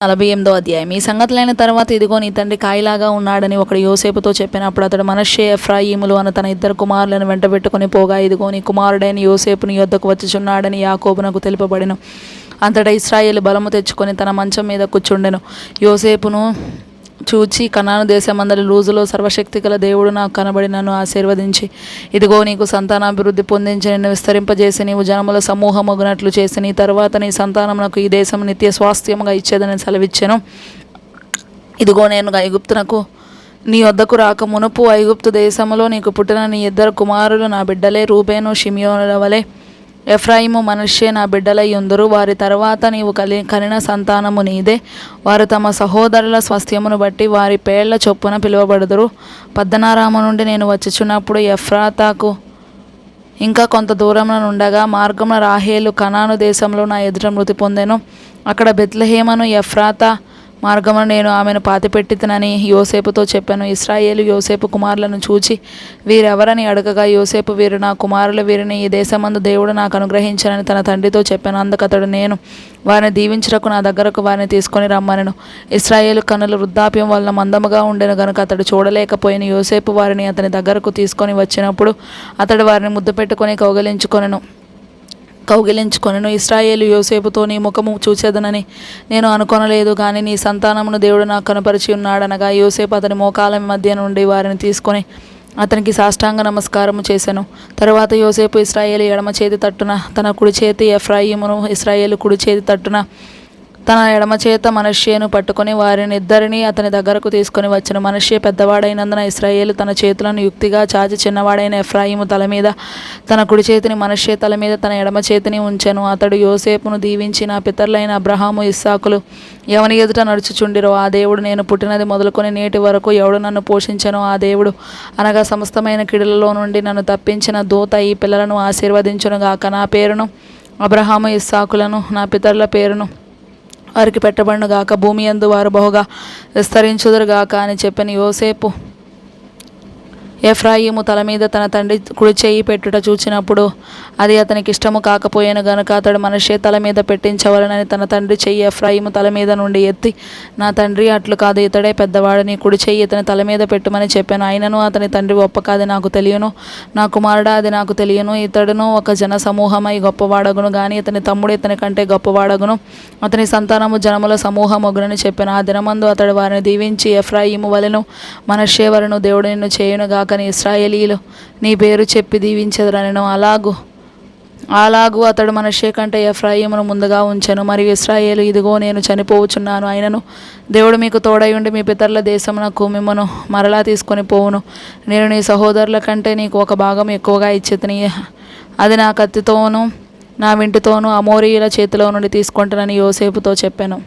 48వ అధ్యాయం. ఈ సంగతులైన తర్వాత ఇదిగో నీ తండ్రి కాయిలాగా ఉన్నాడని ఒకడు యోసేపుతో చెప్పినప్పుడు అతడు మనష్షే ఎఫ్రాయిములు అను తన ఇద్దరు కుమారులను వెంటబెట్టుకుని పోగా ఇదిగో నీ కుమారుడైన యోసేపు నీ యొద్దకు వచ్చుచున్నాడని యాకోబునకు తెలుపబడెను. అంతటా ఇశ్రాయేలు బలము తెచ్చుకొని తన మంచం మీద కూర్చుండెను. యోసేపును చూచి కనాను దేశమందరి లూజులో సర్వశక్తిగల దేవుడు నాకు కనబడి నన్ను ఆశీర్వదించి ఇదిగో నీకు సంతానాభివృద్ధి పొందించి నిన్ను విస్తరింపజేసి నీవు జనముల సమూహమగునట్లు చేసి నీ తర్వాత నీ సంతానమునకు ఈ దేశం నిత్య స్వాస్థ్యముగా ఇచ్చేదని సెలవిచ్చెను. ఇదిగో నేను ఐగుప్తునకు నీ వద్దకు రాక మునుపు ఐగుప్తు దేశములో నీకు పుట్టిన నీ ఇద్దరు కుమారులు నా బిడ్డలే, రూబేను షిమియోనుల వలె ఎఫ్రాయిము మనష్షే నా బిడ్డలై ఉందురు. వారి తర్వాత నీవు కనిన సంతానము నీదే. వారు తమ సహోదరుల స్వాస్థ్యమును బట్టి వారి పేళ్ల చొప్పున పిలువబడుదురు. పద్దనారాము నుండి నేను వచ్చుచున్నప్పుడు ఎఫ్రాతాకు ఇంకా కొంత దూరమున నుండగా మార్గమున రాహేలు కనాను దేశంలో నా ఎదుట మృతి పొందెను. అక్కడ బెత్లెహేమును ఎఫ్రాతా మార్గమున నేను ఆమెను పాతిపెట్టితినని యోసేపుతో చెప్పాను. ఇశ్రాయేలు యోసేపు కుమారులను చూచి వీరెవరని అడగగా యోసేపు వీరు నా కుమారులు, వీరిని ఈ దేశమందు దేవుడు నాకు అనుగ్రహించానని తన తండ్రితో చెప్పాను. అందుకతడు నేను వారిని దీవించుటకు నా దగ్గరకు వారిని తీసుకొని రమ్మనెను. ఇశ్రాయేలు కన్నులు వృద్ధాప్యం వలన మందముగా ఉండెను గనుక అతడు చూడలేకపోయిన యోసేపు వారిని అతని దగ్గరకు తీసుకొని వచ్చినప్పుడు అతడు వారిని ముద్దు పెట్టుకొని కౌగిలించుకొనెను. ఇశ్రాయేలు యోసేపుతో నీ ముఖము చూసేదనని నేను అనుకొనలేదు, కానీ నీ సంతానమును దేవుడు నాకు కనపరిచి ఉన్నాడనగా యోసేపు అతని మోకాల మధ్య నుండి వారిని తీసుకొని అతనికి సాష్టాంగ నమస్కారము చేసెను. తరువాత యోసేపు ఇశ్రాయేలు ఎడమ చేతి తట్టున తన కుడి చేతి ఎఫ్రాయిమును, ఇశ్రాయేలు కుడి చేతి తట్టున తన ఎడమ చేత మనష్షేను పట్టుకొని వారిని ఇద్దరిని అతని దగ్గరకు తీసుకొని వచ్చెను. మనష్షే పెద్దవాడైనందున ఇశ్రాయేలు తన చేతులను యుక్తిగా చాచి చిన్నవాడైన ఎఫ్రాయిము తల మీద తన కుడి చేతిని, మనష్షే తల మీద తన ఎడమ చేతిని ఉంచెను. అతడు యోసేపును దీవించి నా పితరులైన అబ్రహాము ఇస్సాకులు ఎవని ఎదుట నడుచుచుండిరో ఆ దేవుడు, నేను పుట్టినది మొదలుకొని నేటి వరకు ఎవడు నన్ను పోషించెనో ఆ దేవుడు, అనగా సమస్తమైన కీడులలో నుండి నన్ను తప్పించిన దూత ఈ పిల్లలను ఆశీర్వదించును గాక. నా పేరును అబ్రహాము ఇస్సాకులను నా పితరుల పేరును వారికి పెట్టబడును గాక. భూమి యందు వారు బహుగా విస్తరించుదురుగాక అని చెప్పిన యోసేపు ఎఫ్రాయిము తల మీద తన తండ్రి కుడి చేయి పెట్టుట చూచినప్పుడు అది అతనికి ఇష్టము కాకపోయాను గనుక అతడు మనష్షే తల మీద పెట్టించవలనని తన తండ్రి చెయ్యి ఎఫ్రాయిము తల మీద నుండి ఎత్తి, నా తండ్రి అట్లు కాదు, ఇతడే పెద్దవాడు, నీ కుడి చెయ్యి ఇతని తల మీద పెట్టుమని చెప్పాను. అయినను అతని తండ్రి ఒప్పక, అది నాకు తెలియను, నా కుమారుడా అది నాకు తెలియను. ఇతడును ఒక జన సమూహమై గొప్పవాడగును, కానీ ఇతని తమ్ముడు ఇతని కంటే గొప్పవాడగును. అతని సంతానము జనముల సమూహమగునని చెప్పాను. ఆ దినమందు అతడు వారిని దీవించి ఎఫ్రాయిము వలెను మనష్షే వలెను దేవుడు నిన్ను చేయునుగా కానీ ఇశ్రాయేలీలు నీ పేరు చెప్పి దీవించెదరనెను. అలాగూ అతడు మనష్షే కంటే ఎఫ్రాయిమును ముందుగా ఉంచెను. మరియు ఇశ్రాయేలు, ఇదిగో నేను చనిపోవచ్చున్నాను, అయినను దేవుడు మీకు తోడయుండి మీ పితరుల దేశమునకు మిమ్మను మరలా తీసుకొని పోవును. నేను నీ సహోదరుల కంటే నీకు ఒక భాగం ఎక్కువగా ఇచ్చితిని, అది నా కత్తితోనూ నా వింటితోనూ అమోరీయుల చేతిలో నుండి తీసుకుంటానని యోసేపుతో చెప్పాను.